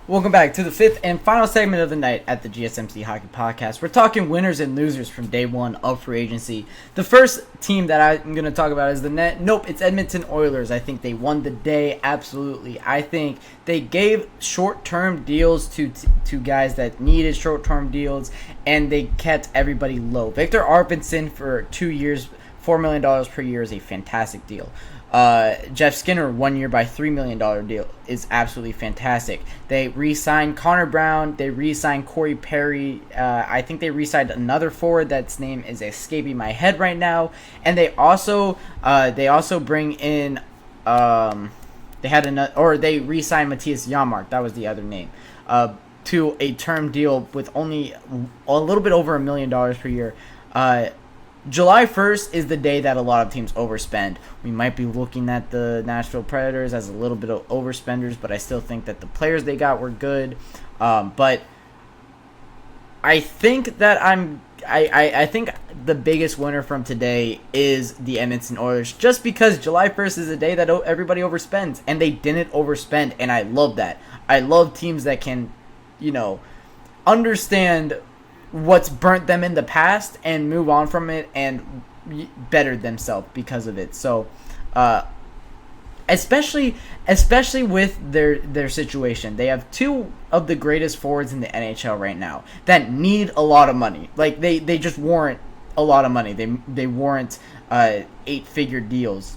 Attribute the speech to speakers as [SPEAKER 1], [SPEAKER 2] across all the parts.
[SPEAKER 1] Welcome back to the fifth and final segment of the night at the GSMC Hockey Podcast. We're talking winners and losers from day one of free agency. The first team that I'm going to talk about is the net. Nope, it's Edmonton Oilers. I think they won the day, absolutely. I think they gave short-term deals to guys that needed short-term deals, and they kept everybody low. Victor Arvidsson for 2 years, $4 million per year is a fantastic deal. Jeff Skinner, 1 year by $3 million deal is absolutely fantastic. They re-signed Connor Brown. They re-signed Corey Perry. I think they re-signed another forward that's name is escaping my head right now. And they also bring in they re-signed Matthias Janmark. That was the other name. To a term deal with only a little bit over $1 million per year. July 1st is the day that a lot of teams overspend. We might be looking at the Nashville Predators as a little bit of overspenders, but I still think that the players they got were good. But I think that I think the biggest winner from today is the Edmonton Oilers, just because July 1st is the day that everybody overspends, and they didn't overspend, and I love that. I love teams that can, understand what's burnt them in the past and move on from it and better themselves because of it. So, especially with their situation, they have two of the greatest forwards in the NHL right now that need a lot of money. Like they just warrant a lot of money. They warrant 8-figure deals,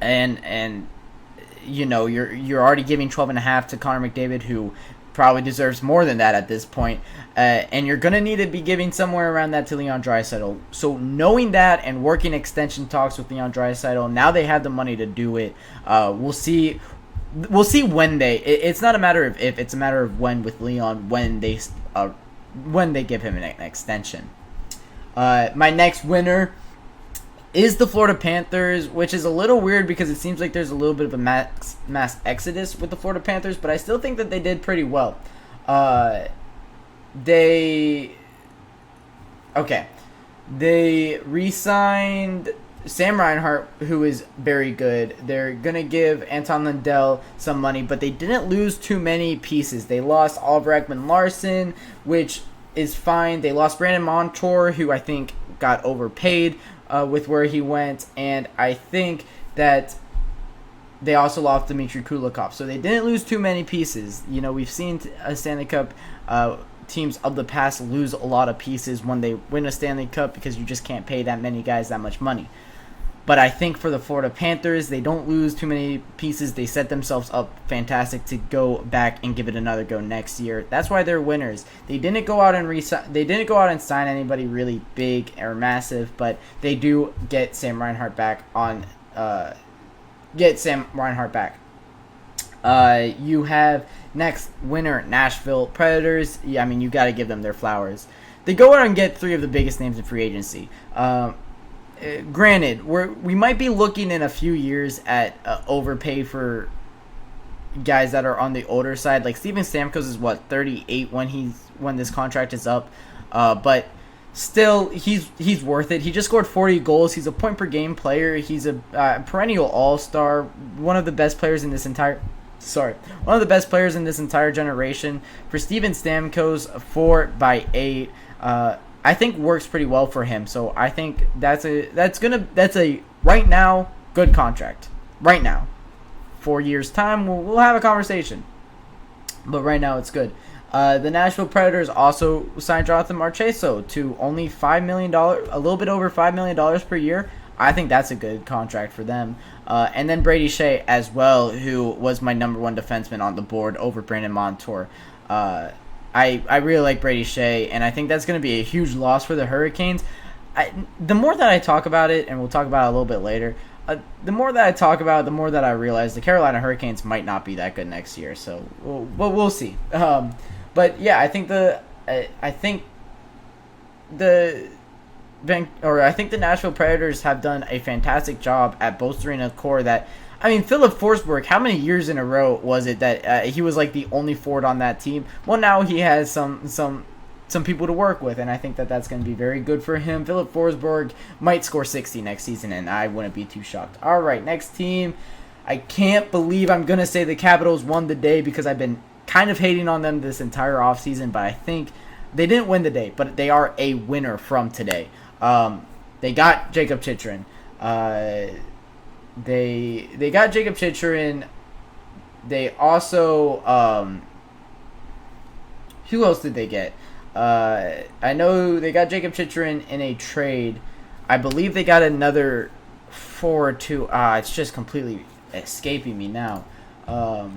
[SPEAKER 1] and you're already giving 12.5 to Connor McDavid, who probably deserves more than that at this point. And you're going to need to be giving somewhere around that to Leon Draisaitl. So knowing that and working extension talks with Leon Draisaitl, now they have the money to do it. We'll see when it's not a matter of if, it's a matter of when with Leon, when they give him an extension. My next winner is the Florida Panthers, which is a little weird because it seems like there's a little bit of a mass exodus with the Florida Panthers, but I still think that they did pretty well. They re-signed Sam Reinhart, who is very good. They're going to give Anton Lundell some money, but they didn't lose too many pieces. They lost Oliver Ekman-Larsson, which is fine. They lost Brandon Montour, who I think got overpaid with where he went, and I think that they also lost Dmitry Kulikov. So they didn't lose too many pieces. We've seen a Stanley Cup teams of the past lose a lot of pieces when they win a Stanley Cup because you just can't pay that many guys that much money. But I think for the Florida Panthers, they don't lose too many pieces. They set themselves up fantastic to go back and give it another go next year. That's why they're winners. They didn't go out and sign anybody really big or massive, but they do get Sam Reinhart back You have next winner, Nashville Predators. Yeah, I mean, you got to give them their flowers. They go out and get 3 of the biggest names in free agency. Granted, we might be looking in a few years at overpay for guys that are on the older side. Like Steven Stamkos is 38 when this contract is up, but still he's worth it. He just scored 40 goals. He's a point per game player. He's a perennial all-star, one of the best players in this entire generation. For Steven Stamkos, 4x8. I think works pretty well for him. So I think that's a right now good contract. Right now, 4 years time we'll have a conversation, but right now it's good. The Nashville Predators also signed Jonathan Marchessault to only $5 million, a little bit over $5 million per year. I think that's a good contract for them. And then Brady Shea as well, who was my number 1 defenseman on the board over Brandon Montour. I really like Brady Shea, and I think that's going to be a huge loss for the Hurricanes. The more that I talk about it, and we'll talk about it a little bit later, the more that I talk about it, the more that I realize the Carolina Hurricanes might not be that good next year. So we'll see. But yeah, I think the Nashville Predators have done a fantastic job at bolstering a core that. I mean, Philip Forsberg, how many years in a row was it that he was like the only forward on that team? Well, now he has some people to work with, and I think that that's going to be very good for him. Philip Forsberg might score 60 next season, and I wouldn't be too shocked. All right, next team. I can't believe I'm going to say the Capitals won the day because I've been kind of hating on them this entire offseason, but I think they didn't win the day, but they are a winner from today. They got Jacob Chychrun. They got Jacob Chychrun. They also who else did they get? I know they got Jacob Chychrun in a trade. I believe they got another forward too. It's just completely escaping me now. Now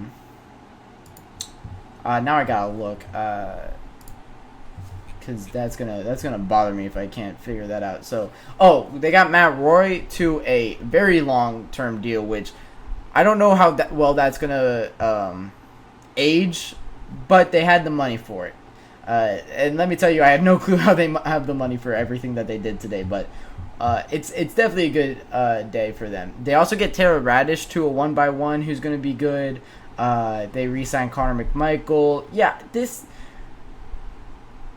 [SPEAKER 1] I gotta look. Because that's gonna bother me if I can't figure that out. So, they got Matt Roy to a very long-term deal, which I don't know how that's gonna age, but they had the money for it. And let me tell you, I have no clue how they have the money for everything that they did today, but it's definitely a good day for them. They also get Taylor Radish to a 1x1 who's going to be good. They re-signed Connor McMichael. Yeah,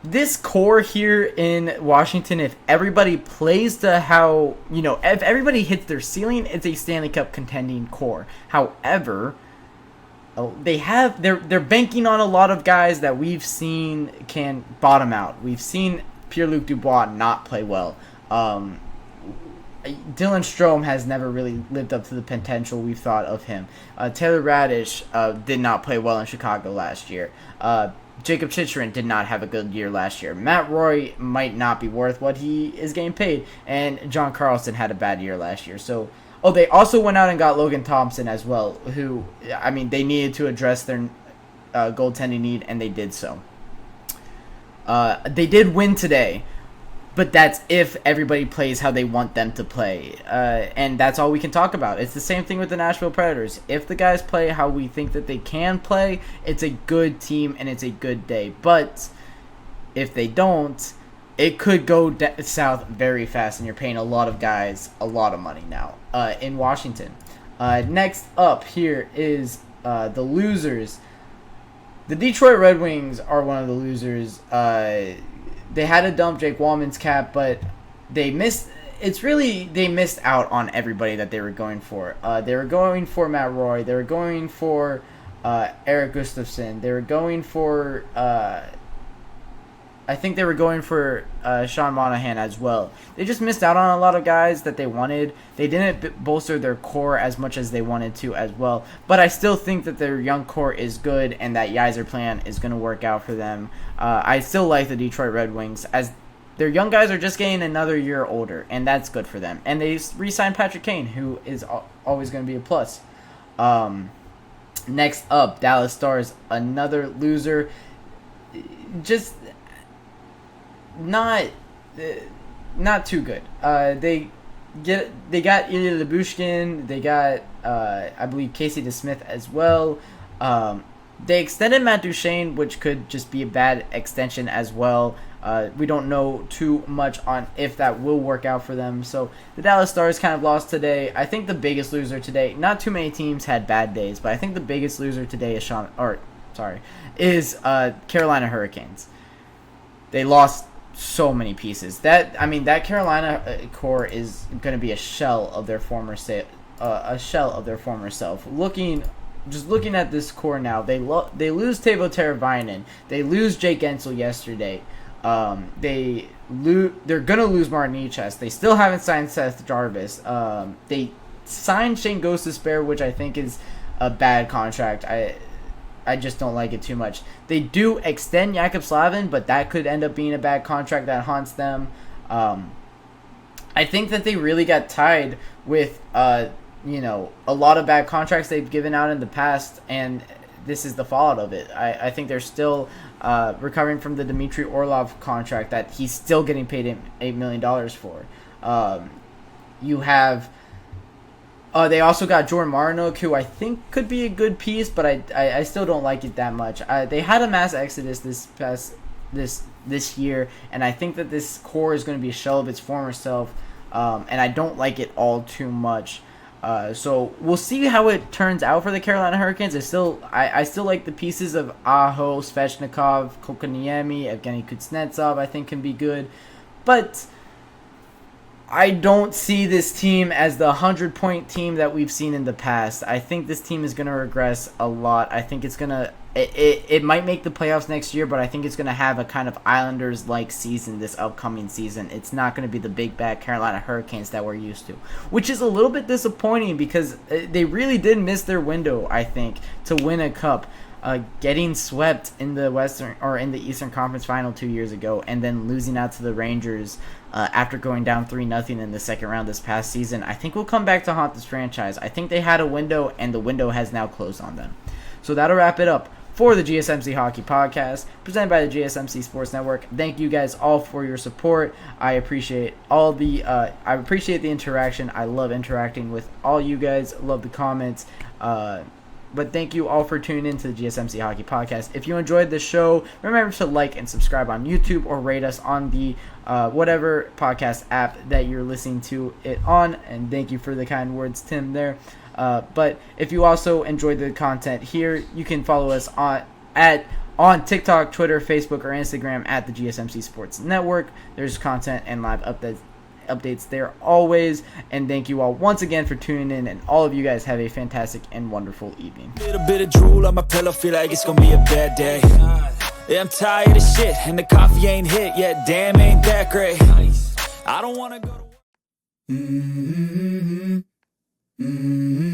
[SPEAKER 1] this core here in Washington, if everybody plays to how, if everybody hits their ceiling, it's a Stanley Cup contending core. However, they're banking on a lot of guys that we've seen can bottom out. We've seen Pierre-Luc Dubois not play well. Dylan Strome has never really lived up to the potential we've thought of him. Taylor Radish did not play well in Chicago last year. Jacob Chychrun did not have a good year last year. Matt Roy might not be worth what he is getting paid. And John Carlson had a bad year last year. So, they also went out and got Logan Thompson as well, who, they needed to address their goaltending need, and they did so. They did win today, but that's if everybody plays how they want them to play. And that's all we can talk about. It's the same thing with the Nashville Predators. If the guys play how we think that they can play, it's a good team and it's a good day. But if they don't, it could go south very fast, and you're paying a lot of guys a lot of money now in Washington. Next up here is the losers. The Detroit Red Wings are one of the losers. They had to dump Jake Wallman's cap, but they missed out on everybody that they were going for. They were going for Matt Roy. They were going for Eric Gustafsson. They were going for I think they were going for Sean Monahan as well. They just missed out on a lot of guys that they wanted. They didn't bolster their core as much as they wanted to as well. But I still think that their young core is good, and that Yzer plan is going to work out for them. I still like the Detroit Red Wings, as their young guys are just getting another year older, and that's good for them. And they re-signed Patrick Kane, who is always going to be a plus. Next up, Dallas Stars, another loser. Just not too good. They got Ilya Lyubushkin. They got I believe Casey DeSmith as well. They extended Matt Duchene, which could just be a bad extension as well. We don't know too much on if that will work out for them. So the Dallas Stars kind of lost today. I think the biggest loser today, not too many teams had bad days, but I think the biggest loser today is Carolina Hurricanes. They lost so many pieces. That Carolina core is going to be a shell of their former self. Looking at this core now, they lose Teuvo Teravainen. They lose Jake Gensel yesterday. They're gonna lose Martin Necas. They still haven't signed Seth Jarvis. They signed Shane Gostisbehere, which I think is a bad contract. I just don't like it too much. They do extend Jakub Slavin, but that could end up being a bad contract that haunts them. I think that they really got tied with a lot of bad contracts they've given out in the past, and this is the fallout of it. I think they're still recovering from the Dmitry Orlov contract that he's still getting paid $8 million for. You have... they also got Jordan Martinook, who I think could be a good piece, but I still don't like it that much. They had a mass exodus this year, and I think that this core is going to be a shell of its former self, and I don't like it all too much. So we'll see how it turns out for the Carolina Hurricanes. I still like the pieces of Aho, Svechnikov, Kokoniemi, Evgeny Kuznetsov. I think can be good, but I don't see this team as the 100-point team that we've seen in the past. I think this team is going to regress a lot. I think it's going to It might make the playoffs next year, but I think it's going to have a kind of Islanders-like season this upcoming season. It's not going to be the big bad Carolina Hurricanes that we're used to, which is a little bit disappointing because they really did miss their window, I think, to win a cup. Getting swept in the Eastern Conference Final 2 years ago, and then losing out to the Rangers after going down 3-0 in the second round this past season, I think will come back to haunt this franchise. I think they had a window, and the window has now closed on them. So that'll wrap it up for the GSMC Hockey Podcast, presented by the GSMC Sports Network. Thank you guys all for your support. I appreciate I appreciate the interaction. I love interacting with all you guys. Love the comments. But thank you all for tuning in to the GSMC Hockey Podcast. If you enjoyed the show, remember to like and subscribe on YouTube or rate us on the whatever podcast app that you're listening to it on. And thank you for the kind words, Tim, there. But if you also enjoyed the content here, you can follow us on TikTok, Twitter, Facebook, or Instagram at the GSMC Sports Network. There's content and live updates there always. And thank you all once again for tuning in, and all of you guys have a fantastic and wonderful evening.
[SPEAKER 2] Little bit of drool on my pillow, feel like it's gonna be a bad day. Yeah, I'm tired of shit, and the coffee ain't hit yet. Damn, ain't that great. I don't wanna go to work.